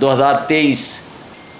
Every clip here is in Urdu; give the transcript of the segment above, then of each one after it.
2023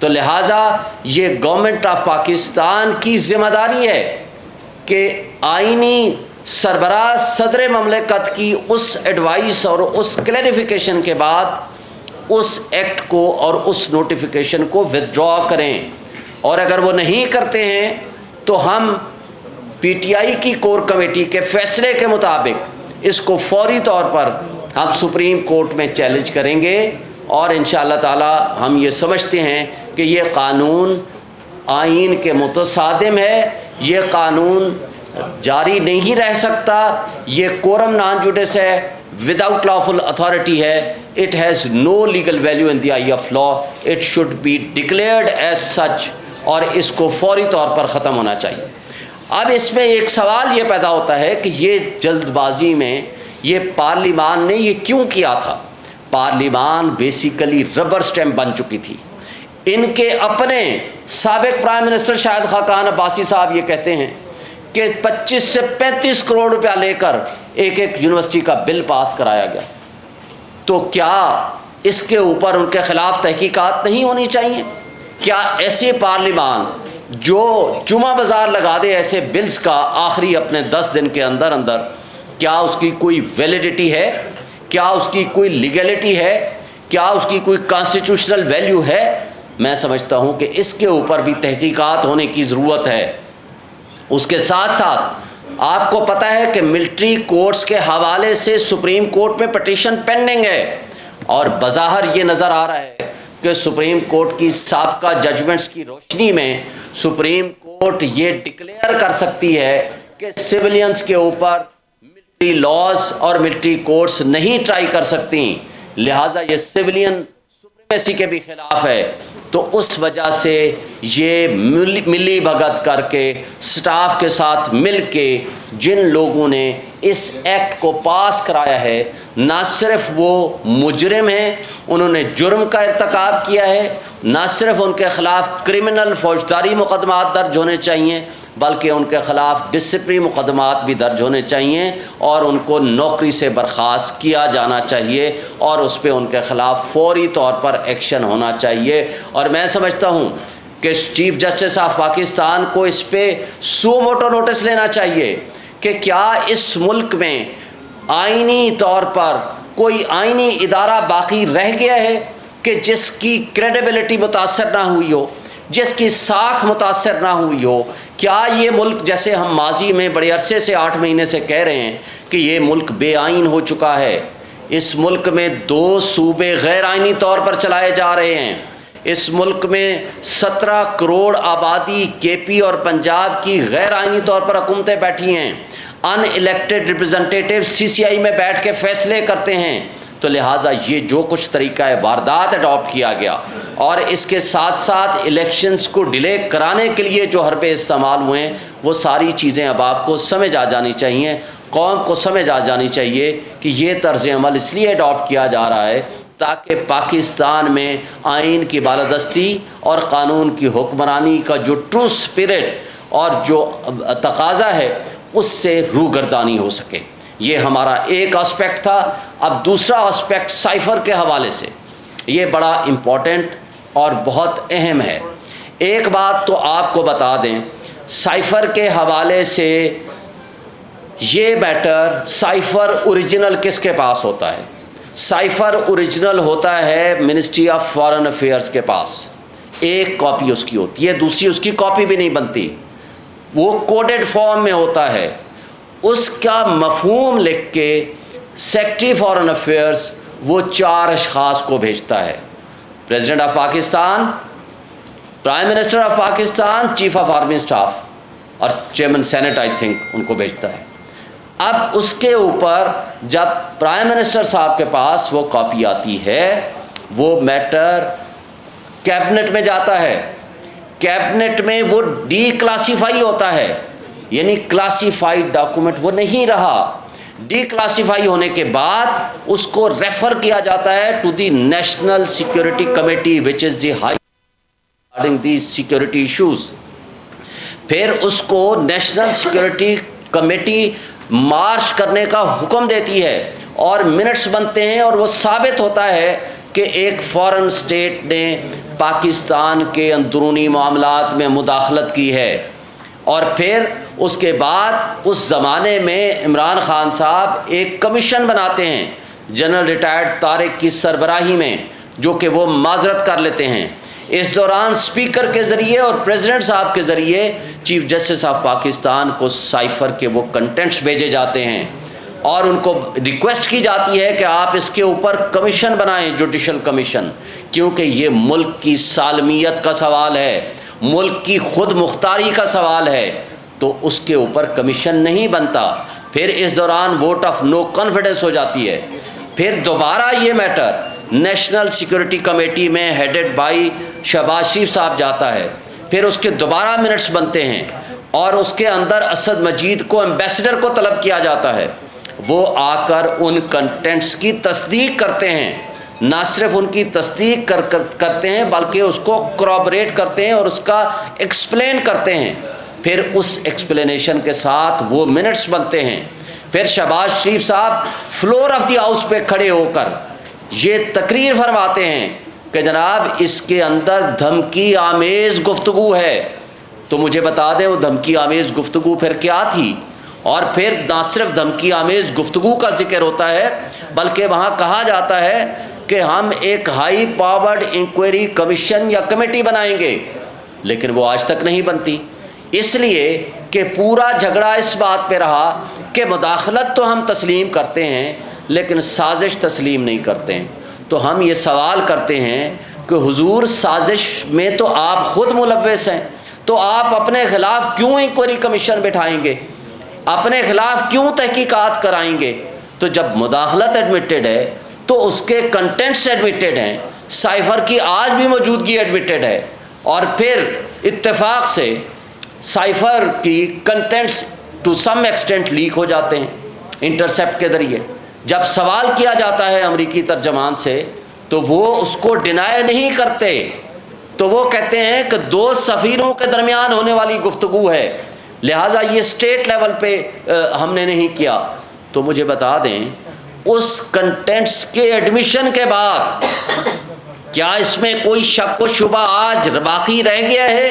تو لہٰذا یہ گورنمنٹ آف پاکستان کی ذمہ داری ہے کہ آئینی سربراہ صدر مملکت کی اس ایڈوائس اور اس کلیریفیکیشن کے بعد اس ایکٹ کو اور اس نوٹیفیکیشن کو ودرا کریں، اور اگر وہ نہیں کرتے ہیں تو ہم پی ٹی آئی کی کور کمیٹی کے فیصلے کے مطابق اس کو فوری طور پر ہم سپریم کورٹ میں چیلنج کریں گے، اور انشاءاللہ تعالی ہم یہ سمجھتے ہیں کہ یہ قانون آئین کے متصادم ہے، یہ قانون جاری نہیں رہ سکتا، یہ کورم نان جوڈس ہے، وداؤٹ لافل اتھارٹی ہے، it has no legal value in the eye of law, it should be declared as such, اور اس کو فوری طور پر ختم ہونا چاہیے۔ اب اس میں ایک سوال یہ پیدا ہوتا ہے کہ یہ جلد بازی میں یہ پارلیمان نے یہ کیوں کیا تھا؟ پارلیمان بیسیکلی ربر سٹیمپ بن چکی تھی۔ ان کے اپنے سابق پرائم منسٹر شاہد خاقان عباسی صاحب یہ کہتے ہیں کہ 25 سے 35 کروڑ روپیہ لے کر ایک یونیورسٹی کا بل پاس کرایا گیا، تو کیا اس کے اوپر ان کے خلاف تحقیقات نہیں ہونی چاہیے؟ کیا ایسے پارلیمان جو جمعہ بازار لگا دے ایسے بلز کا آخری اپنے 10 دن کے اندر اندر، کیا اس کی کوئی ویلیڈیٹی ہے؟ کیا اس کی کوئی لیگلٹی ہے؟ کیا اس کی کوئی کانسٹیٹیوشنل ویلیو ہے؟ میں سمجھتا ہوں کہ اس کے اوپر بھی تحقیقات ہونے کی ضرورت ہے۔ اس کے ساتھ ساتھ آپ کو پتہ ہے کہ ملٹری کورٹس کے حوالے سے سپریم کورٹ میں پٹیشن پینڈنگ ہے، اور بظاہر یہ نظر آ رہا ہے کہ سپریم کورٹ کی سابقہ ججمنٹس کی روشنی میں سپریم کورٹ یہ ڈکلیئر کر سکتی ہے کہ سویلینز کے اوپر ملٹری لاز اور ملٹری کورٹس نہیں ٹرائی کر سکتی، لہٰذا یہ سویلین سپریمیسی کے بھی خلاف ہے۔ تو اس وجہ سے یہ ملی بھگت کر کے سٹاف کے ساتھ مل کے جن لوگوں نے اس ایکٹ کو پاس کرایا ہے، نہ صرف وہ مجرم ہیں، انہوں نے جرم کا ارتکاب کیا ہے، نہ صرف ان کے خلاف کرمنل فوجداری مقدمات درج ہونے چاہیے، بلکہ ان کے خلاف ڈسپلنری مقدمات بھی درج ہونے چاہیے، اور ان کو نوکری سے برخاست کیا جانا چاہیے، اور اس پہ ان کے خلاف فوری طور پر ایکشن ہونا چاہیے۔ اور میں سمجھتا ہوں کہ چیف جسٹس آف پاکستان کو اس پہ سو موٹو نوٹس لینا چاہیے کہ کیا اس ملک میں آئینی طور پر کوئی آئینی ادارہ باقی رہ گیا ہے کہ جس کی کریڈیبلٹی متاثر نہ ہوئی ہو، جس کی ساکھ متاثر نہ ہوئی ہو؟ کیا یہ ملک، جیسے ہم ماضی میں بڑے عرصے سے 8 مہینے سے کہہ رہے ہیں کہ یہ ملک بے آئین ہو چکا ہے، اس ملک میں 2 صوبے غیر آئینی طور پر چلائے جا رہے ہیں، اس ملک میں 17 کروڑ آبادی کے پی اور پنجاب کی غیر آئینی طور پر حکومتیں بیٹھی ہیں، ان الیکٹڈ ریپرزنٹیٹیو سی سی آئی میں بیٹھ کے فیصلے کرتے ہیں، تو لہٰذا یہ جو کچھ طریقہ واردات اڈاپٹ کیا گیا، اور اس کے ساتھ ساتھ الیکشنز کو ڈیلے کرانے کے لیے جو حربے استعمال ہوئے ہیں، وہ ساری چیزیں اب آپ کو سمجھ آ جانی چاہیے، قوم کو سمجھ آ جانی چاہیے کہ یہ طرز عمل اس لیے اڈاپٹ کیا جا رہا ہے تاکہ پاکستان میں آئین کی بالادستی اور قانون کی حکمرانی کا جو ٹرو سپرٹ اور جو تقاضا ہے اس سے روگردانی ہو سکے۔ یہ ہمارا ایک اسپیکٹ تھا۔ اب دوسرا اسپیکٹ سائفر کے حوالے سے، یہ بڑا امپورٹنٹ اور بہت اہم ہے۔ ایک بات تو آپ کو بتا دیں، سائفر کے حوالے سے یہ میٹر، سائفر اوریجنل کس کے پاس ہوتا ہے؟ سائفر اوریجنل ہوتا ہے منسٹری آف فارن افیئرس کے پاس، ایک کاپی اس کی ہوتی ہے، دوسری اس کی کاپی بھی نہیں بنتی، وہ کوڈڈ فارم میں ہوتا ہے۔ اس کا مفہوم لکھ کے سیکرٹری فارن افیئرس وہ 4 اشخاص کو بھیجتا ہے، president of Pakistan, prime minister of Pakistan, chief of army staff اور چیئرمین سینٹ آئی تھنک ان کو بھیجتا ہے۔ اب اس کے اوپر جب پرائم منسٹر صاحب کے پاس وہ کاپی آتی ہے، وہ میٹر کیبنٹ میں جاتا ہے، کیبنٹ میں وہ ڈی کلاسیفائی ہوتا ہے، یعنی کلاسیفائڈ ڈاکومنٹ وہ نہیں رہا۔ ڈی کلاسیفائی ہونے کے بعد اس کو ریفر کیا جاتا ہے to the National Security Committee which is the high regarding the security issues. پھر اس کو نیشنل سیکورٹی کمیٹی مارچ کرنے کا حکم دیتی ہے، اور منٹس بنتے ہیں، اور وہ ثابت ہوتا ہے کہ ایک فارن اسٹیٹ نے پاکستان کے اندرونی معاملات میں مداخلت کی ہے، اور پھر اس کے بعد اس زمانے میں عمران خان صاحب ایک کمیشن بناتے ہیں جنرل ریٹائرڈ طارق کی سربراہی میں، جو کہ وہ معذرت کر لیتے ہیں۔ اس دوران اسپیکر کے ذریعے اور پریزیڈنٹ صاحب کے ذریعے چیف جسٹس آف پاکستان کو سائفر کے وہ کنٹینٹس بھیجے جاتے ہیں، اور ان کو ریکویسٹ کی جاتی ہے کہ آپ اس کے اوپر کمیشن بنائیں، جوڈیشل کمیشن، کیونکہ یہ ملک کی سالمیت کا سوال ہے، ملک کی خود مختاری کا سوال ہے، تو اس کے اوپر کمیشن نہیں بنتا۔ پھر اس دوران ووٹ آف نو کانفیڈنس ہو جاتی ہے۔ پھر دوبارہ یہ میٹر نیشنل سیکورٹی کمیٹی میں ہیڈڈ بائی شہباز شریف صاحب جاتا ہے، پھر اس کے دوبارہ منٹس بنتے ہیں، اور اس کے اندر اسد مجید کو ایمبیسڈر کو طلب کیا جاتا ہے۔ وہ آ کر ان کنٹینٹس کی تصدیق کرتے ہیں، نہ صرف ان کی تصدیق کرتے ہیں بلکہ اس کو کورابریٹ کرتے ہیں اور اس کا ایکسپلین کرتے ہیں۔ پھر اس ایکسپلینیشن کے ساتھ وہ منٹس بنتے ہیں۔ پھر شہباز شریف صاحب فلور آف دی ہاؤس پہ کھڑے ہو کر یہ تقریر فرماتے ہیں کہ جناب اس کے اندر دھمکی آمیز گفتگو ہے۔ تو مجھے بتا دیں وہ دھمکی آمیز گفتگو پھر کیا تھی؟ اور پھر نہ صرف دھمکی آمیز گفتگو کا ذکر ہوتا ہے بلکہ وہاں کہا جاتا ہے کہ ہم ایک ہائی پاورڈ انکوائری کمیشن یا کمیٹی بنائیں گے، لیکن وہ آج تک نہیں بنتی، اس لیے کہ پورا جھگڑا اس بات پہ رہا کہ مداخلت تو ہم تسلیم کرتے ہیں لیکن سازش تسلیم نہیں کرتے ہیں۔ تو ہم یہ سوال کرتے ہیں کہ حضور سازش میں تو آپ خود ملوث ہیں، تو آپ اپنے خلاف کیوں انکوائری کمیشن بٹھائیں گے، اپنے خلاف کیوں تحقیقات کرائیں گے؟ تو جب مداخلت ایڈمیٹڈ ہے تو اس کے کنٹینٹس ایڈمیٹڈ ہیں، سائفر کی آج بھی موجودگی ایڈمیٹڈ ہے، اور پھر اتفاق سے سائفر کی contents to some extent leak ہو جاتے ہیں انٹرسیپٹ کے ذریعے۔ جب سوال کیا جاتا ہے امریکی ترجمان سے تو وہ اس کو ڈینائی نہیں کرتے، تو وہ کہتے ہیں کہ دو سفیروں کے درمیان ہونے والی گفتگو ہے، لہٰذا یہ اسٹیٹ لیول پہ ہم نے نہیں کیا۔ تو مجھے بتا دیں اس کنٹینٹس کے ایڈمیشن کے بعد کیا اس میں کوئی شک و شبہ آج باقی رہ گیا ہے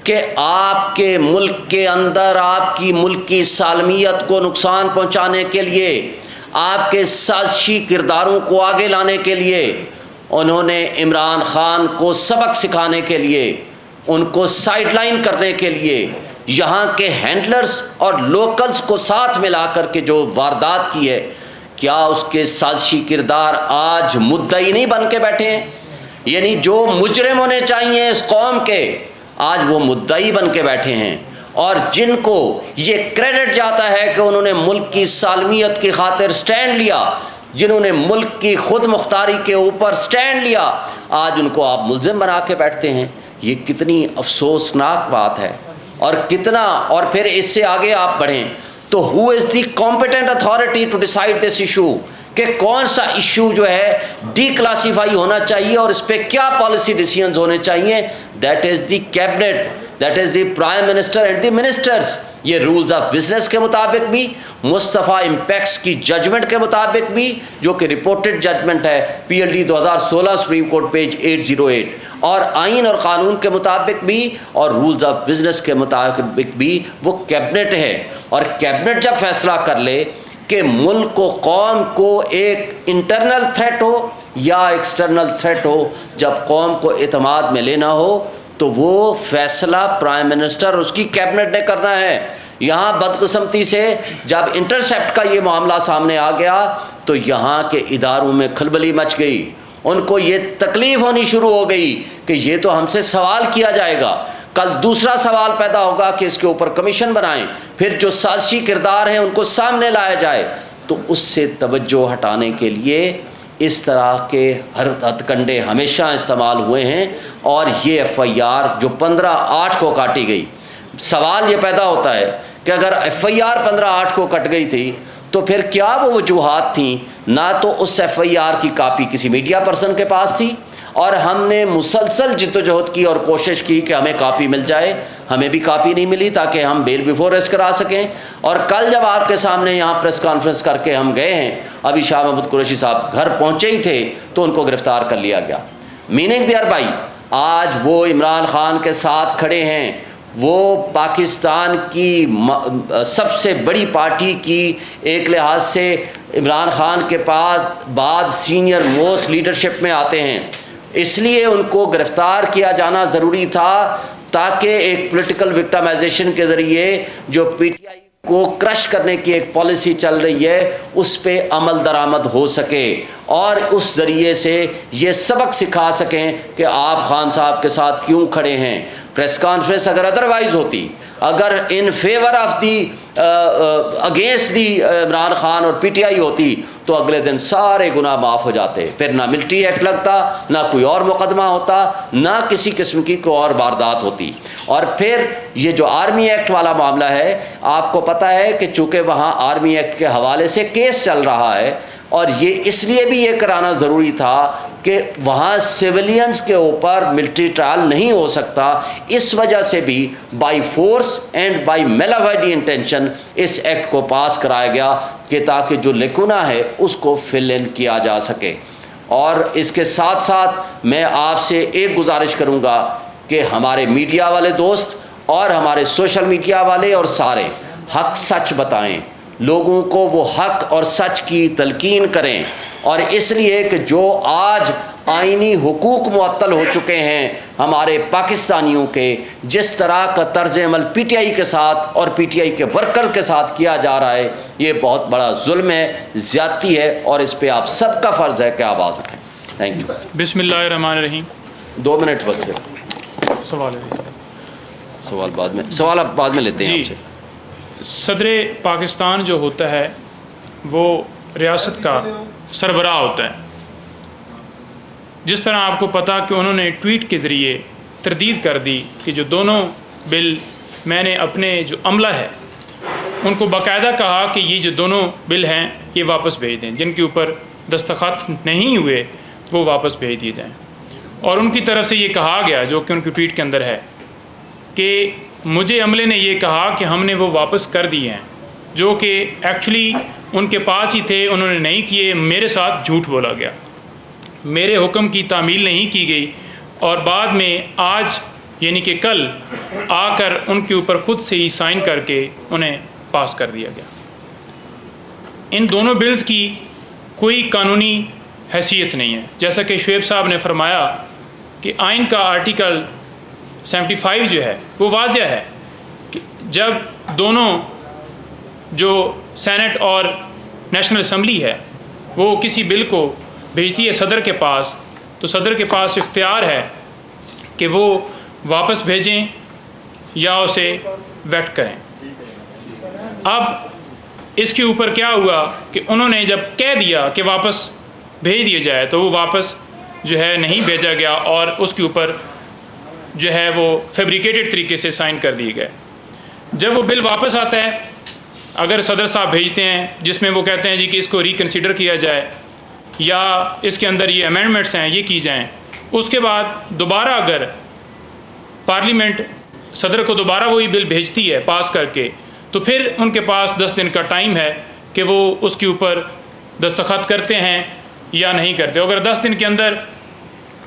کہ آپ کے ملک کے اندر آپ کی ملکی سالمیت کو نقصان پہنچانے کے لیے، آپ کے سازشی کرداروں کو آگے لانے کے لیے انہوں نے عمران خان کو سبق سکھانے کے لیے، ان کو سائیڈ لائن کرنے کے لیے یہاں کے ہینڈلرز اور لوکلز کو ساتھ ملا کر کے جو واردات کی ہے، کیا اس کے سازشی کردار آج مدعی نہیں بن کے بیٹھے ہیں؟ یعنی جو مجرم ہونے چاہیے اس قوم کے آج وہ مدعی بن کے بیٹھے ہیں، اور جن کو یہ کریڈٹ جاتا ہے کہ انہوں نے ملک کی سالمیت کی خاطر سٹینڈ لیا، جنہوں نے ملک کی خود مختاری کے اوپر سٹینڈ لیا، آج ان کو آپ ملزم بنا کے بیٹھتے ہیں۔ یہ کتنی افسوسناک بات ہے، اور کتنا، اور پھر اس سے آگے آپ بڑھیں تو who is the competent authority to decide this issue, کہ کون سا ایشو جو ہے ڈی کلاسیفائی ہونا چاہیے اور اس پہ کیا پالیسی ڈیسیژنز ہونے چاہیے، that is the cabinet, that is the prime minister and the ministers. یہ رولز آف بزنس کے مطابق بھی، مصطفیٰ امپیکس کی ججمنٹ کے مطابق بھی، جو کہ رپورٹڈ ججمنٹ ہے P L D 2016 supreme court page 808، اور آئین اور قانون کے مطابق بھی اور رولز آف بزنس کے مطابق بھی وہ کیبنٹ ہے۔ اور کیبنٹ جب فیصلہ کر لے کہ ملک کو، قوم کو ایک انٹرنل تھریٹ ہو یا ایکسٹرنل تھریٹ ہو، جب قوم کو اعتماد میں لینا ہو تو وہ فیصلہ پرائم منسٹر اور اس کی کیبنٹ نے کرنا ہے۔ یہاں بدقسمتی سے جب انٹرسیپٹ کا یہ معاملہ سامنے آ گیا تو یہاں کے اداروں میں کھلبلی مچ گئی، ان کو یہ تکلیف ہونی شروع ہو گئی کہ یہ تو ہم سے سوال کیا جائے گا، کل دوسرا سوال پیدا ہوگا کہ اس کے اوپر کمیشن بنائیں، پھر جو سازشی کردار ہیں ان کو سامنے لایا جائے۔ تو اس سے توجہ ہٹانے کے لیے اس طرح کے ہتھ کنڈے ہمیشہ استعمال ہوئے ہیں، اور یہ ایف آئی آر جو 15/8 کو کاٹی گئی، سوال یہ پیدا ہوتا ہے کہ اگر ایف آئی آر 15/8 کو کٹ گئی تھی تو پھر کیا وہ وجوہات تھیں؟ نہ تو اس ایف آئی آر کی کاپی کسی میڈیا پرسن کے پاس تھی، اور ہم نے مسلسل جدوجہد کی اور کوشش کی کہ ہمیں کاپی مل جائے. ہمیں بھی کاپی نہیں ملی تاکہ ہم بیل بیفور ریسٹ کرا سکیں. اور کل جب آپ کے سامنے یہاں پریس کانفرنس کر کے ہم گئے ہیں, ابھی شاہ محمود قریشی صاحب گھر پہنچے ہی تھے تو ان کو گرفتار کر لیا گیا. میننگ دیئر بھائی, آج وہ عمران خان کے ساتھ کھڑے ہیں, وہ پاکستان کی سب سے بڑی پارٹی کی ایک لحاظ سے عمران خان کے بعد سینئر موسٹ لیڈرشپ میں آتے ہیں. اس لیے ان کو گرفتار کیا جانا ضروری تھا تاکہ ایک پولیٹیکل وکٹمائزیشن کے ذریعے جو پی ٹی آئی کو کرش کرنے کی ایک پالیسی چل رہی ہے اس پہ عمل درآمد ہو سکے, اور اس ذریعے سے یہ سبق سکھا سکیں کہ آپ خان صاحب کے ساتھ کیوں کھڑے ہیں. پریس کانفرنس اگر ادروائز ہوتی, اگر in favour of the against the Imran Khan اور پی ٹی آئی ہوتی تو اگلے دن سارے گناہ معاف ہو جاتے, پھر نہ ملٹری ایکٹ لگتا, نہ کوئی اور مقدمہ ہوتا, نہ کسی قسم کی کوئی اور واردات ہوتی. اور پھر یہ جو آرمی ایکٹ والا معاملہ ہے, آپ کو پتہ ہے کہ چونکہ وہاں آرمی ایکٹ کے حوالے سے کیس چل رہا ہے, اور یہ اس لیے بھی یہ کرانا ضروری تھا کہ وہاں سیولینز کے اوپر ملٹری ٹرائل نہیں ہو سکتا. اس وجہ سے بھی by force and by mala fide intention اس ایکٹ کو پاس کرایا گیا کہ تاکہ جو لیکونہ ہے اس کو فل ان کیا جا سکے. اور اس کے ساتھ ساتھ میں آپ سے ایک گزارش کروں گا کہ ہمارے میڈیا والے دوست اور ہمارے سوشل میڈیا والے اور سارے حق سچ بتائیں, لوگوں کو وہ حق اور سچ کی تلقین کریں. اور اس لیے کہ جو آج آئینی حقوق معطل ہو چکے ہیں ہمارے پاکستانیوں کے, جس طرح کا طرز عمل پی ٹی آئی کے ساتھ اور پی ٹی آئی کے ورکر کے ساتھ کیا جا رہا ہے, یہ بہت بڑا ظلم ہے, زیادتی ہے, اور اس پہ آپ سب کا فرض ہے کہ آواز اٹھائیں. Thank you. بسم اللہ الرحمن الرحیم. 2 منٹ بس. سوال بعد میں لیتے ہیں آپ سے. صدر پاکستان جو ہوتا ہے وہ ریاست کا سربراہ ہوتا ہے. جس طرح آپ کو پتا کہ انہوں نے ٹویٹ کے ذریعے تردید کر دی کہ جو دونوں بل میں نے اپنے جو عملہ ہے ان کو باقاعدہ کہا کہ یہ جو دونوں بل ہیں یہ واپس بھیج دیں, جن کے اوپر دستخط نہیں ہوئے وہ واپس بھیج دیے جائیں. اور ان کی طرف سے یہ کہا گیا, جو کہ ان کی ٹویٹ کے اندر ہے, کہ مجھے عملے نے یہ کہا کہ ہم نے وہ واپس کر دیے ہیں, جو کہ ایکچولی ان کے پاس ہی تھے, انہوں نے نہیں کیے, میرے ساتھ جھوٹ بولا گیا, میرے حکم کی تعمیل نہیں کی گئی, اور بعد میں آج یعنی کہ کل آ کر ان کے اوپر خود سے ہی سائن کر کے انہیں پاس کر دیا گیا. ان دونوں بلز کی کوئی قانونی حیثیت نہیں ہے. جیسا کہ شعیب صاحب نے فرمایا کہ آئین کا آرٹیکل 75 جو ہے وہ واضح ہے کہ جب دونوں جو سینٹ اور نیشنل اسمبلی ہے وہ کسی بل کو بھیجتی ہے صدر کے پاس, تو صدر کے پاس اختیار ہے کہ وہ واپس بھیجیں یا اسے ویٹ کریں. اب اس کے اوپر کیا ہوا کہ انہوں نے جب کہہ دیا کہ واپس بھیج دیا جائے تو وہ واپس جو ہے نہیں بھیجا گیا, اور اس کے اوپر جو ہے وہ فیبریکیٹڈ طریقے سے سائن کر دیے گئے. جب وہ بل واپس آتا ہے, اگر صدر صاحب بھیجتے ہیں جس میں وہ کہتے ہیں جی کہ اس کو ریکنسیڈر کیا جائے یا اس کے اندر یہ امینڈمنٹس ہیں یہ کی جائیں, اس کے بعد دوبارہ اگر پارلیمنٹ صدر کو دوبارہ وہی بل بھیجتی ہے پاس کر کے, تو پھر ان کے پاس 10 دن کا ٹائم ہے کہ وہ اس کے اوپر دستخط کرتے ہیں یا نہیں کرتے. اگر 10 دن کے اندر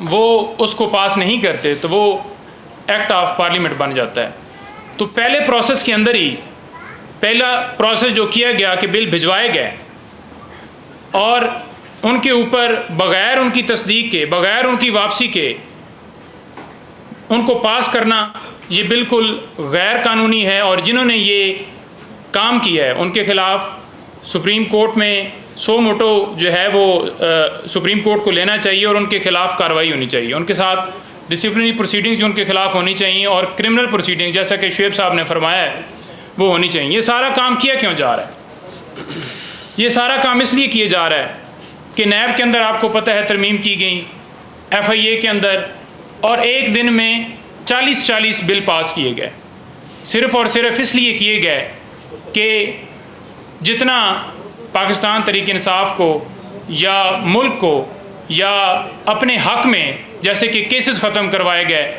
وہ اس کو پاس نہیں کرتے تو وہ ایکٹ آف پارلیمنٹ بن جاتا ہے. تو پہلے پروسیس کے اندر ہی پہلا پروسیس جو کیا گیا کہ بل بھجوائے گئے, اور ان کے اوپر بغیر ان کی تصدیق کے, بغیر ان کی واپسی کے ان کو پاس کرنا یہ بالکل غیر قانونی ہے. اور جنہوں نے یہ کام کیا ہے ان کے خلاف سپریم کورٹ میں سو موٹو جو ہے وہ سپریم کورٹ کو لینا چاہیے, اور ان کے خلاف کارروائی ہونی چاہیے. ان کے ساتھ ڈسپلنری پروسیڈنگز جو ان کے خلاف ہونی چاہیے, اور کرمنل پروسیڈنگ جیسا کہ شعیب صاحب نے فرمایا ہے وہ ہونی چاہیے. یہ سارا کام کیا کیوں جا رہا ہے؟ یہ سارا کام اس لیے کیا جا رہا ہے کہ نیب کے اندر آپ کو پتہ ہے ترمیم کی گئی, ایف آئی اے کے اندر, اور ایک دن میں 40 بل پاس کیے گئے, صرف اور صرف اس لیے کیے گئے کہ جتنا پاکستان تحریک انصاف کو یا ملک کو یا اپنے حق میں جیسے کہ کیسز ختم کروائے گئے،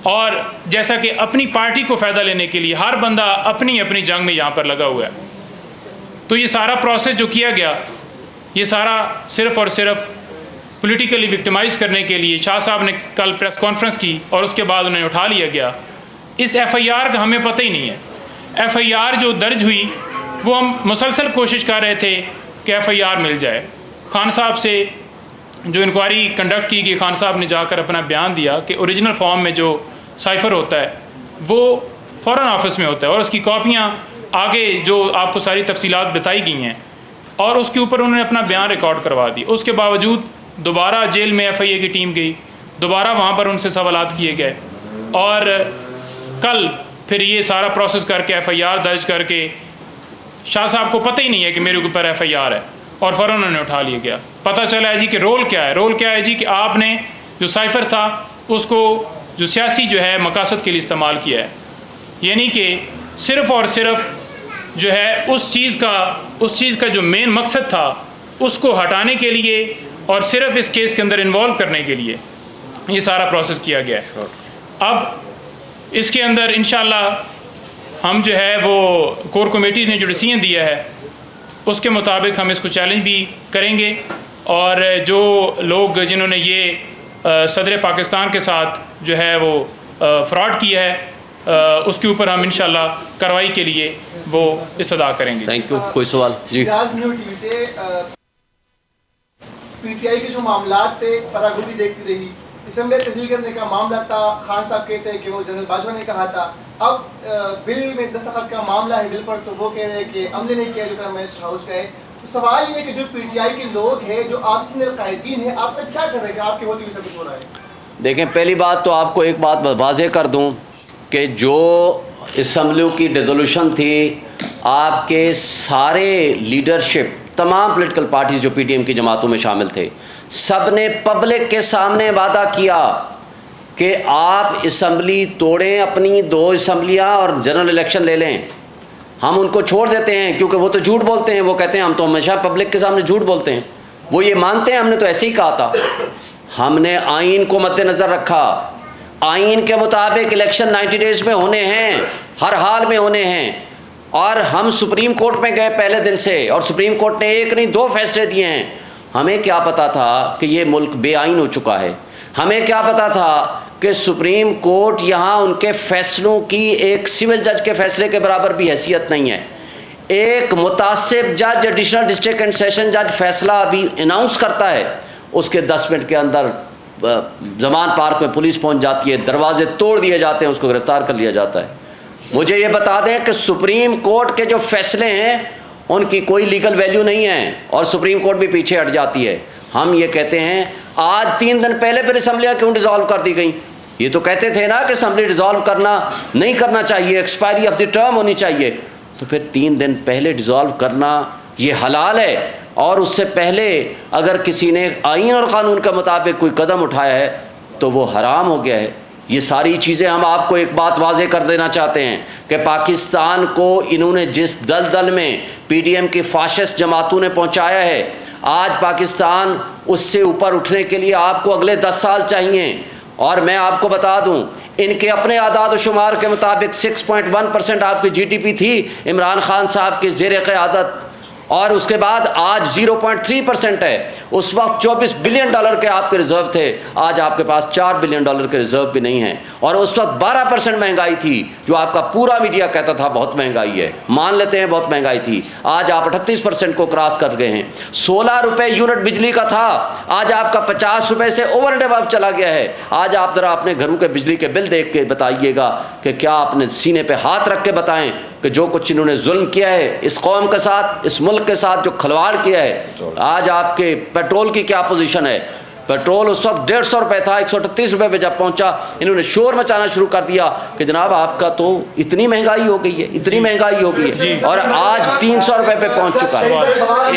اور جیسا کہ اپنی پارٹی کو فائدہ لینے کے لیے ہر بندہ اپنی اپنی جنگ میں یہاں پر لگا ہوا ہے. تو یہ سارا پروسیس جو کیا گیا، یہ سارا صرف اور صرف پولیٹیکلی وکٹمائز کرنے کے لیے شاہ صاحب نے کل پریس کانفرنس کی اور اس کے بعد انہیں اٹھا لیا گیا. اس ایف آئی آر کا ہمیں پتہ ہی نہیں ہے. ایف آئی آر جو درج ہوئی وہ ہم مسلسل کوشش کر رہے تھے کہ ایف آئی آر مل جائے. خان صاحب سے جو انکوائری کنڈکٹ کی گئی، خان صاحب نے جا کر اپنا بیان دیا کہ اوریجنل فارم میں جو سائفر ہوتا ہے وہ فورن آفس میں ہوتا ہے، اور اس کی کاپیاں آگے جو آپ کو ساری تفصیلات بتائی گئی ہیں، اور اس کے اوپر انہوں نے اپنا بیان ریکارڈ کروا دی. اس کے باوجود دوبارہ جیل میں ایف آئی اے کی ٹیم گئی، دوبارہ وہاں پر ان سے سوالات کیے گئے، اور کل پھر یہ سارا پروسیس کر کے ایف آئی آر درج کر کے شاہ صاحب کو پتہ ہی نہیں ہے کہ میرے اوپر ایف آئی آر ہے، اور فوراً انہوں نے اٹھا لیا گیا. پتہ چلا ہے جی کہ رول کیا ہے. رول کیا ہے جی کہ آپ نے جو سائفر تھا اس کو جو سیاسی جو ہے مقاصد کے لیے استعمال کیا ہے، یعنی کہ صرف اور صرف جو ہے اس چیز کا جو مین مقصد تھا اس کو ہٹانے کے لیے اور صرف اس کیس کے اندر انوالو کرنے کے لیے یہ سارا پروسیس کیا گیا ہے. اب اس کے اندر انشاءاللہ ہم جو ہے وہ کور کمیٹی نے جو ڈیسیژن دیا ہے اس کے مطابق ہم اس کو چیلنج بھی کریں گے، اور جو لوگ جنہوں نے یہ صدر پاکستان کے ساتھ جو ہے وہ فراڈ کیا ہے اس کے اوپر ہم انشاءاللہ کارروائی کے لیے وہ استدعا کریں گے. Thank you. کوئی سوال؟ جی. پی ٹی آئی کے جو معاملات تھے فرا گوبھی دیکھتی رہی، اسمبلی تبدیل کرنے کا معاملہ تھا، خان صاحب کہتے ہیں کہ وہ جنرل باجوہ نے کہا تھا. اب بل میں دستخط کا معاملہ ہے بل پر، تو وہ کہہ رہے ہیں کہ عملے نہیں کیا جو طرح منسٹر ہاؤس کا ہے. تو سوال یہ ہے کہ جو پی ٹی آئی کے لوگ ہیں جو آپ سینئر قائدین ہیں، آپ سب کیا کر رہے ہیں کہ آپ کے ہوتے ہوئے سب کچھ ہو رہا ہے؟ دیکھیں، پہلی بات تو آپ کو ایک بات واضح کر دوں کہ جو اسمبلی کی ڈیزولوشن تھی، آپ کے سارے لیڈرشپ تمام پولیٹیکل پارٹیز جو پی ٹی ایم کی جماعتوں میں شامل تھے، سب نے پبلک کے سامنے وعدہ کیا کہ آپ اسمبلی توڑیں، اپنی 2 اسمبلیاں اور جنرل الیکشن لے لیں. ہم ان کو چھوڑ دیتے ہیں کیونکہ وہ تو جھوٹ بولتے ہیں. وہ کہتے ہیں ہم تو ہمیشہ پبلک کے سامنے جھوٹ بولتے ہیں. وہ یہ مانتے ہیں ہم نے تو ایسے ہی کہا تھا. ہم نے آئین کو مد نظر رکھا. آئین کے مطابق الیکشن 90 ڈیز میں ہونے ہیں، ہر حال میں ہونے ہیں. اور ہم سپریم کورٹ میں گئے پہلے دن سے، اور سپریم کورٹ نے 1 نہیں 2 فیصلے دیے ہیں. ہمیں کیا پتا تھا کہ یہ ملک بے آئین ہو چکا ہے؟ ہمیں کیا پتا تھا کہ سپریم کورٹ یہاں ان کے فیصلوں کی ایک سول جج کے فیصلے کے برابر بھی حیثیت نہیں ہے. ایک متعصب جج، ایڈیشنل ڈسٹرکٹ اینڈ سیشن جج فیصلہ ابھی اناؤنس کرتا ہے، اس کے 10 منٹ کے اندر زمان پارک میں پولیس پہنچ جاتی ہے، دروازے توڑ دیے جاتے ہیں، اس کو گرفتار کر لیا جاتا ہے. مجھے یہ بتا دیں کہ سپریم کورٹ کے جو فیصلے ہیں ان کی کوئی لیگل ویلیو نہیں ہے، اور سپریم کورٹ بھی پیچھے ہٹ جاتی ہے. ہم یہ کہتے ہیں آج 3 دن پہلے پھر اسمبلیاں کیوں ڈیزالو کر دی گئیں؟ یہ تو کہتے تھے نا کہ اسمبلی ڈیزالو کرنا نہیں کرنا چاہیے، ایکسپائری آف دی ٹرم ہونی چاہیے. تو پھر 3 دن پہلے ڈیزالو کرنا یہ حلال ہے، اور اس سے پہلے اگر کسی نے آئین اور قانون کے مطابق کوئی قدم اٹھایا ہے تو وہ حرام ہو گیا ہے. یہ ساری چیزیں ہم آپ کو ایک بات واضح کر دینا چاہتے ہیں کہ پاکستان کو انہوں نے جس دلدل میں پی ڈی ایم کی فاشسٹ جماعتوں نے پہنچایا ہے، آج پاکستان اس سے اوپر اٹھنے کے لیے آپ کو اگلے 10 سال چاہیے. اور میں آپ کو بتا دوں ان کے اپنے اعداد و شمار کے مطابق 6.1% آپ کی جی ڈی پی تھی عمران خان صاحب کی زیر قیادت، اور اس کے بعد آج 0.3% ہے. اس وقت $24 بلین کے آپ کے ریزرو تھے، آج آپ کے پاس $4 بلین کے ریزرو بھی نہیں ہیں. اور اس وقت 12% مہنگائی تھی، جو آپ کا پورا میڈیا کہتا تھا بہت مہنگائی ہے، مان لیتے ہیں بہت مہنگائی تھی. آج آپ 38% کو کراس کر گئے ہیں. 16 روپے یونٹ بجلی کا تھا، آج آپ کا 50 روپے سے اوور اینڈ ابو چلا گیا ہے. آج آپ ذرا اپنے گھروں کے بجلی کے بل دیکھ کے بتائیے گا کہ کیا اپنے سینے پہ ہاتھ رکھ کے بتائیں کہ جو کچھ انہوں نے ظلم کیا ہے اس قوم کے ساتھ، اس ملک کے ساتھ جو کھلواڑ کیا ہے. آج آپ کے پیٹرول کی کیا پوزیشن ہے؟ پیٹرول اس وقت 150 روپے تھا، 138 روپے پہ جب پہنچا انہوں نے شور مچانا شروع کر دیا کہ جناب آپ کا تو اتنی مہنگائی ہو گئی ہے، اتنی مہنگائی ہو گئی ہے، اور آج 300 روپے پہ پہنچ چکا ہے.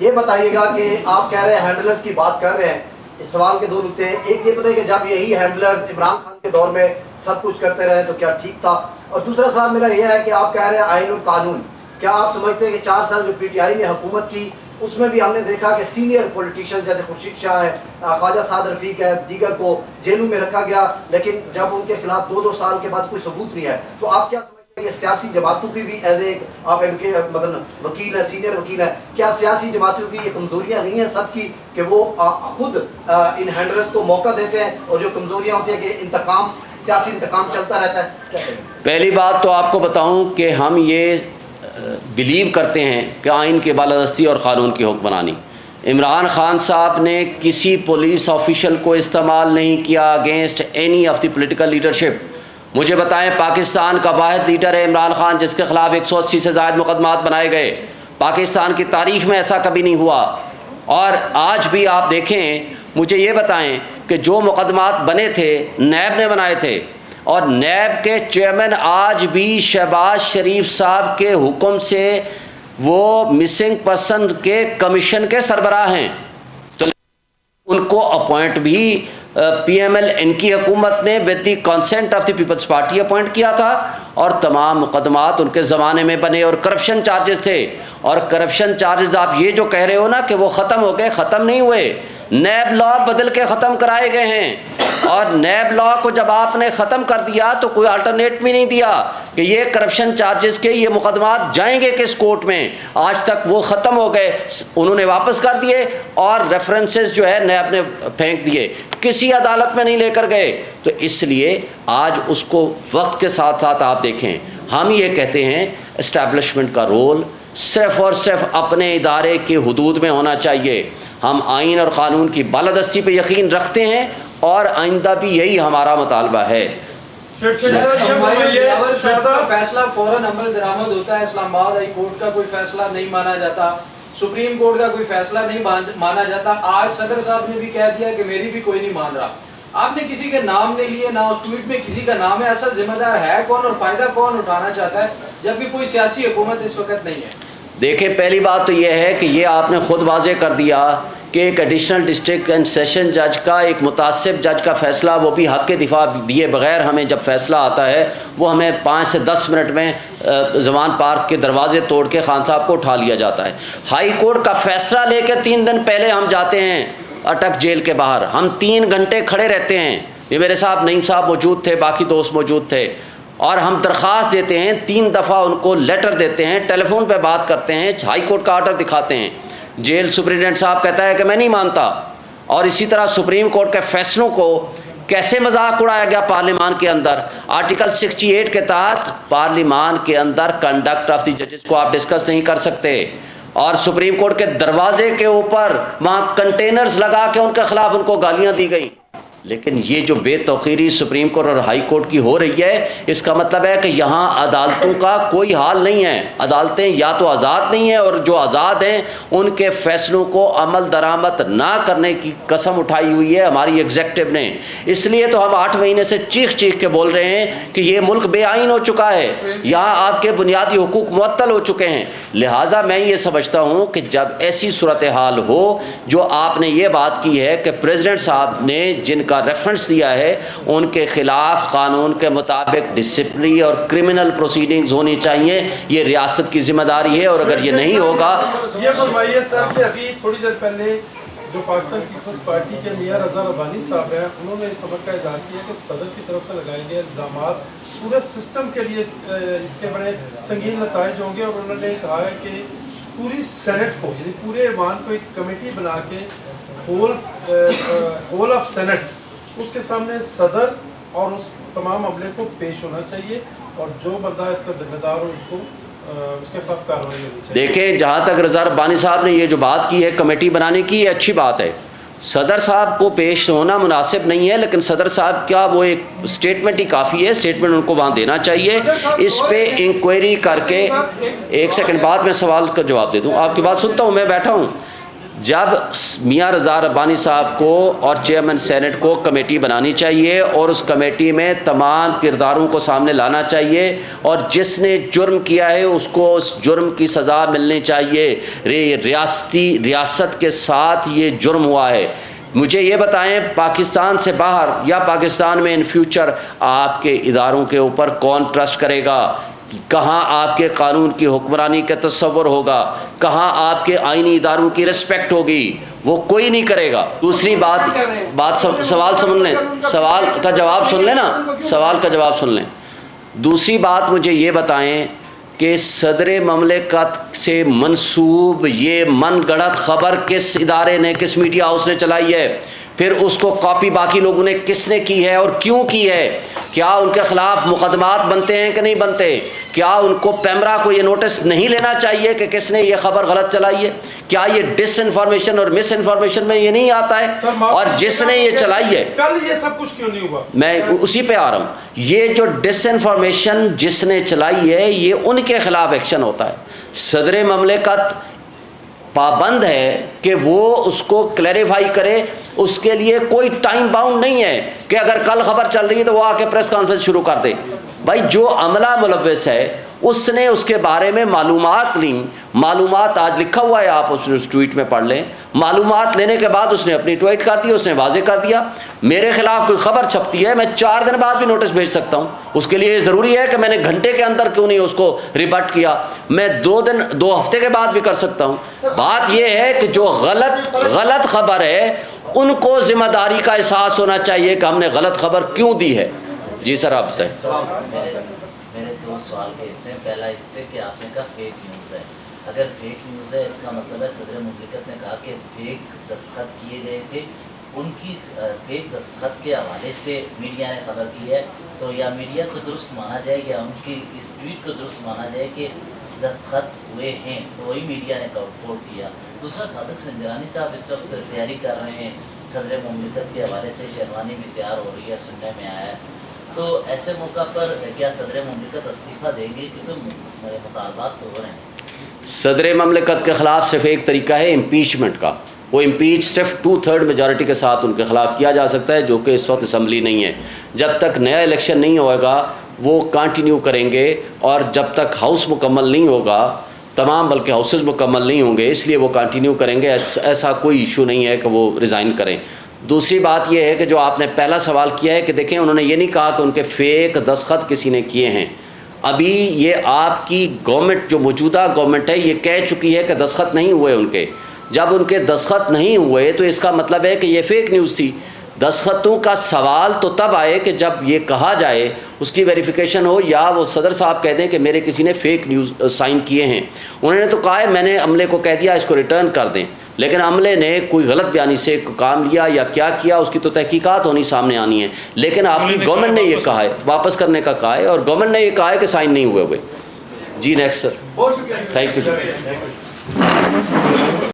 یہ بتائیے گا کہ آپ کہہ رہے ہیں ہینڈلرز کی بات کر رہے ہیں، اس سوال کے 2 نکتے ہیں. ایک یہ بتائیے کہ جب یہی ہینڈلرز عمران خان کے دور میں سب کچھ کرتے رہے تو کیا ٹھیک تھا؟ اور دوسرا سوال میرا یہ ہے کہ آپ کہہ رہے ہیں آئین اور قانون، کیا آپ سمجھتے ہیں کہ 4 سال جو پی ٹی آئی نے حکومت کی اس میں بھی ہم نے دیکھا کہ سینئر پولیٹیشین جیسے خورشید شاہ ہے, خواجہ سعد رفیق ہے, دیگر کو جیلوں میں رکھا گیا, لیکن جب ان کے خلاف 2 سال کے بعد کوئی ثبوت نہیں ہے, تو آپ کیا سمجھتے ہیں کہ سیاسی جماعتوں کی بھی ایز اے آپ مطلب وکیل ہیں, سینئر وکیل ہیں, کیا سیاسی جماعتوں کی یہ کمزوریاں نہیں ہیں سب کی کہ وہ خود ان ہینڈلرز کو موقع دیتے ہیں, اور جو کمزوریاں ہوتی ہیں کہ انتقام, سیاسی انتقام چلتا رہتا ہے؟ پہلی بات تو آپ کو بتاؤں کہ ہم یہ بلیو کرتے ہیں کہ آئین کی بالادستی اور قانون کی حکمرانی. عمران خان صاحب نے کسی پولیس آفیشل کو استعمال نہیں کیا against any of the political leadership. مجھے بتائیں, پاکستان کا واحد لیڈر ہے عمران خان جس کے خلاف 180 سے زائد مقدمات بنائے گئے. پاکستان کی تاریخ میں ایسا کبھی نہیں ہوا. اور آج بھی آپ دیکھیں, مجھے یہ بتائیں کہ جو مقدمات بنے تھے نیب نے بنائے تھے, اور نیب کے چیئرمین آج بھی شہباز شریف صاحب کے حکم سے وہ مسنگ پرسن کے کمیشن کے سربراہ ہیں. تو ان کو اپوائنٹ بھی پی ایم ایل ان کی حکومت نے with the consent of the Peoples Party appoint کیا تھا, اور تمام مقدمات ان کے زمانے میں بنے, اور کرپشن چارجز تھے. اور کرپشن چارجز آپ یہ جو کہہ رہے ہو نا کہ وہ ختم ہو گئے, ختم نہیں ہوئے. نیب لا بدل کے ختم کرائے گئے ہیں, اور نیب لا کو جب آپ نے ختم کر دیا تو کوئی الٹرنیٹ بھی نہیں دیا کہ یہ کرپشن چارجز کے یہ مقدمات جائیں گے کس کورٹ میں. آج تک وہ ختم ہو گئے, انہوں نے واپس کر دیے, اور ریفرنسز جو ہے نیب نے پھینک دیے, کسی عدالت میں نہیں لے کر گئے. تو اس لیے آج اس کو وقت کے ساتھ ساتھ آپ دیکھیں, ہم یہ کہتے ہیں اسٹیبلشمنٹ کا رول صرف اور صرف اپنے ادارے کے حدود میں ہونا چاہیے. ہم آئین اور قانون کی بالادستی پہ یقین رکھتے ہیں, اور آئندہ بھی یہی ہمارا مطالبہ ہے. فیصلہ فوراً عمل درآمد ہوتا ہے, اسلام آباد ہائی کورٹ کا کوئی فیصلہ نہیں مانا جاتا, سپریم کورٹ کا کوئی فیصلہ نہیں مانا جاتا. آج صدر صاحب نے بھی کہہ دیا کہ میری بھی کوئی نہیں مان رہا. آپ نے کسی کے نام نہیں لیے, نہ اس ٹویٹ میں کسی کا نام ہے. اصل ذمہ دار ہے کون اور فائدہ کون اٹھانا چاہتا ہے, جبکہ کوئی سیاسی حکومت اس وقت نہیں ہے. دیکھیں, پہلی بات تو یہ ہے کہ یہ آپ نے خود واضح کر دیا کہ ایک ایڈیشنل ڈسٹرکٹ اینڈ سیشن جج کا, ایک متعصب جج کا فیصلہ, وہ بھی حق کے دفاع دیے بغیر ہمیں جب فیصلہ آتا ہے وہ ہمیں 5 سے 10 منٹ میں زمان پارک کے دروازے توڑ کے خان صاحب کو اٹھا لیا جاتا ہے. ہائی کورٹ کا فیصلہ لے کے 3 دن پہلے ہم جاتے ہیں اٹک جیل کے باہر, ہم 3 گھنٹے کھڑے رہتے ہیں. یہ میرے صاحب نعیم صاحب موجود تھے, باقی دوست موجود تھے, اور ہم درخواست دیتے ہیں, 3 دفعہ ان کو لیٹر دیتے ہیں, ٹیلی فون پہ بات کرتے ہیں, ہائی کورٹ کا آرڈر دکھاتے ہیں. جیل سپرنٹینڈنٹ صاحب کہتا ہے کہ میں نہیں مانتا. اور اسی طرح سپریم کورٹ کے فیصلوں کو کیسے مذاق اڑایا گیا پارلیمان کے اندر. آرٹیکل 68 کے تحت پارلیمان کے اندر کنڈکٹ آف دی ججز کو آپ ڈسکس نہیں کر سکتے, اور سپریم کورٹ کے دروازے کے اوپر وہاں کنٹینرز لگا کے ان کے خلاف ان کو گالیاں دی گئیں. لیکن یہ جو بے توقیری سپریم کورٹ اور ہائی کورٹ کی ہو رہی ہے, اس کا مطلب ہے کہ یہاں عدالتوں کا کوئی حال نہیں ہے. عدالتیں یا تو آزاد نہیں ہیں, اور جو آزاد ہیں ان کے فیصلوں کو عمل درآمد نہ کرنے کی قسم اٹھائی ہوئی ہے ہماری ایگزیکٹو نے. اس لیے تو ہم 8 مہینے سے چیخ چیخ کے بول رہے ہیں کہ یہ ملک بے آئین ہو چکا ہے, یہاں آپ کے بنیادی حقوق معطل ہو چکے ہیں. لہٰذا میں یہ سمجھتا ہوں کہ جب ایسی صورتحال ہو, جو آپ نے یہ بات کی ہے کہ پریزیڈنٹ صاحب نے جن کا ریفرنس دیا ہے ان کے خلاف قانون کے مطابق ڈسپلنری اور کرمنل پروسیڈنگز ہونی چاہیے, یہ ریاست کی ذمہ داری ہے. اور اگر یہ نہیں ہوگا, یہ فرمائیے سر کہ ابھی تھوڑی دیر پہلے جو پاکستان پیپلز پارٹی کے میاں رضا ربانی صاحب ہیں, انہوں نے اس سبق کا اظہار کیا کہ صدر کی طرف سے لگائے گئے الزامات پورے سسٹم کے لیے اس کے بڑے سنگین نتائج ہوں گے, اور انہوں نے کہا ہے کہ پوری سینٹ کو, یعنی پورے ایوان کو ایک کمیٹی بنا کے ہول آف سینٹ اس کے سامنے صدر اور اس تمام عملے کو پیش ہونا چاہیے, اور جو بندہ اس کا ذمہ دار ہو اس کو اس کے خلاف کارروائی ہونی چاہیے. دیکھیں, جہاں تک رضا ربانی صاحب نے یہ جو بات کی ہے کمیٹی بنانے کی, یہ اچھی بات ہے. صدر صاحب کو پیش ہونا مناسب نہیں ہے, لیکن صدر صاحب کیا وہ ایک اسٹیٹمنٹ ہی کافی ہے, اسٹیٹمنٹ ان کو وہاں دینا چاہیے. اس پہ انکوائری کر کے, 1 سیکنڈ بعد میں سوال کا جواب دے دوں, آپ کی بات سنتا ہوں, میں بیٹھا ہوں. جب میاں رضا ربانی صاحب کو اور چیئرمین سینٹ کو کمیٹی بنانی چاہیے, اور اس کمیٹی میں تمام کرداروں کو سامنے لانا چاہیے, اور جس نے جرم کیا ہے اس کو اس جرم کی سزا ملنی چاہیے. ریاست کے ساتھ یہ جرم ہوا ہے. مجھے یہ بتائیں, پاکستان سے باہر یا پاکستان میں ان فیوچر آپ کے اداروں کے اوپر کون ٹرسٹ کرے گا؟ کہاں آپ کے قانون کی حکمرانی کا تصور ہوگا, کہاں آپ کے آئینی اداروں کی رسپیکٹ ہوگی, وہ کوئی نہیں کرے گا. دوسری سوال سن لیں, سوال کا جواب سن لیں نا, سوال کا جواب سن لیں. دوسری بات مجھے یہ بتائیں کہ صدر مملکت سے منسوب یہ من گڑت خبر کس ادارے نے, کس میڈیا ہاؤس نے چلائی ہے؟ پھر اس کو کاپی باقی لوگوں نے کس نے کی ہے اور کیوں کی ہے؟ کیا ان کے خلاف مقدمات بنتے ہیں کہ نہیں بنتے؟ کیا ان کو پیمرا کو یہ نوٹس نہیں لینا چاہیے کہ کس نے یہ خبر غلط چلائی ہے؟ کیا یہ ڈس انفارمیشن اور مس انفارمیشن میں یہ نہیں آتا ہے؟ اور جس نے یہ چلائی ہے, کل یہ سب کچھ کیوں نہیں ہوا؟ میں اسی پہ آ رہا ہوں. یہ جو ڈس انفارمیشن جس نے چلائی ہے یہ ان کے خلاف ایکشن ہوتا ہے. صدر مملکت پابند ہے کہ وہ اس کو کلیریفائی کرے. اس کے لیے کوئی ٹائم باؤنڈ نہیں ہے کہ اگر کل خبر چل رہی ہے تو وہ آ کے پریس کانفرنس شروع کر دے. بھائی جو عملہ ملوث ہے اس نے اس کے بارے میں معلومات لیں, معلومات آج لکھا ہوا ہے, آپ اس ٹویٹ میں پڑھ لیں. معلومات لینے کے بعد اس نے اپنی ٹویٹ کر دی, اس نے واضح کر دیا میرے خلاف کوئی خبر چھپتی ہے میں 4 دن بعد بھی نوٹس بھیج سکتا ہوں. اس کے لیے یہ ضروری ہے کہ میں نے گھنٹے کے اندر کیوں نہیں اس کو ریبٹ کیا, میں 2 ہفتے کے بعد بھی کر سکتا ہوں. بات یہ ہے کہ جو غلط خبر ہے ان کو ذمہ داری کا احساس ہونا چاہیے کہ ہم نے غلط خبر کیوں دی ہے. جی سر آپ بتائیں. میرے 2 سوال کے حصے. پہلا حصے کہ آپ نے کہا فیک نیوز ہے. اگر فیک نیوز ہے اس کا مطلب ہے صدر مملکت نے کہا کہ فیک دستخط کیے گئے تھے, ان کی فیک دستخط کے حوالے سے میڈیا نے خبر کی ہے, تو یا میڈیا کو درست مانا جائے یا ان کی اس ٹویٹ کو درست مانا جائے کہ دستخط ہوئے ہیں, تو وہی میڈیا نے رپورٹ کیا. دوسرا, صادق سنجرانی صاحب اس وقت تیاری کر رہے ہیں صدر مملکت کے حوالے سے, شیروانی بھی تیار ہو رہی ہے, سننے میں آیا ہے. تو ایسے موقع پر کیا صدر مملکت استعفیٰ دیں گے؟ کیونکہ مطالبات تو ہو رہے ہیں. صدر مملکت کے خلاف صرف ایک طریقہ ہے امپیچمنٹ کا. وہ امپیچ صرف 2/3 میجورٹی کے ساتھ ان کے خلاف کیا جا سکتا ہے, جو کہ اس وقت اسمبلی نہیں ہے. جب تک نیا الیکشن نہیں ہوگا وہ کنٹینیو کریں گے, اور جب تک ہاؤس مکمل نہیں ہوگا, تمام بلکہ ہاؤسز مکمل نہیں ہوں گے, اس لیے وہ کنٹینیو کریں گے. ایسا کوئی ایشو نہیں ہے کہ وہ ریزائن کریں. دوسری بات یہ ہے کہ جو آپ نے پہلا سوال کیا ہے کہ دیکھیں انہوں نے یہ نہیں کہا کہ ان کے فیک دستخط کسی نے کیے ہیں. ابھی یہ آپ کی گورنمنٹ جو موجودہ گورنمنٹ ہے یہ کہہ چکی ہے کہ دستخط نہیں ہوئے ان کے. جب ان کے دستخط نہیں ہوئے تو اس کا مطلب ہے کہ یہ فیک نیوز تھی. دستخطوں کا سوال تو تب آئے کہ جب یہ کہا جائے, اس کی ویریفیکیشن ہو, یا وہ صدر صاحب کہہ دیں کہ میرے کسی نے فیک نیوز سائن کیے ہیں. انہوں نے تو کہا ہے میں نے عملے کو کہہ دیا اس کو ریٹرن کر دیں, لیکن عملے نے کوئی غلط بیانی سے کام لیا یا کیا کیا اس کی تو تحقیقات ہونی سامنے آنی ہے. لیکن آپ کی گورنمنٹ نے یہ کہا ہے, واپس کرنے کا کہا ہے, اور گورنمنٹ نے یہ کہا ہے کہ سائن نہیں ہوئے. جی نیکسٹ سر. بہت شکریہ. Thank you.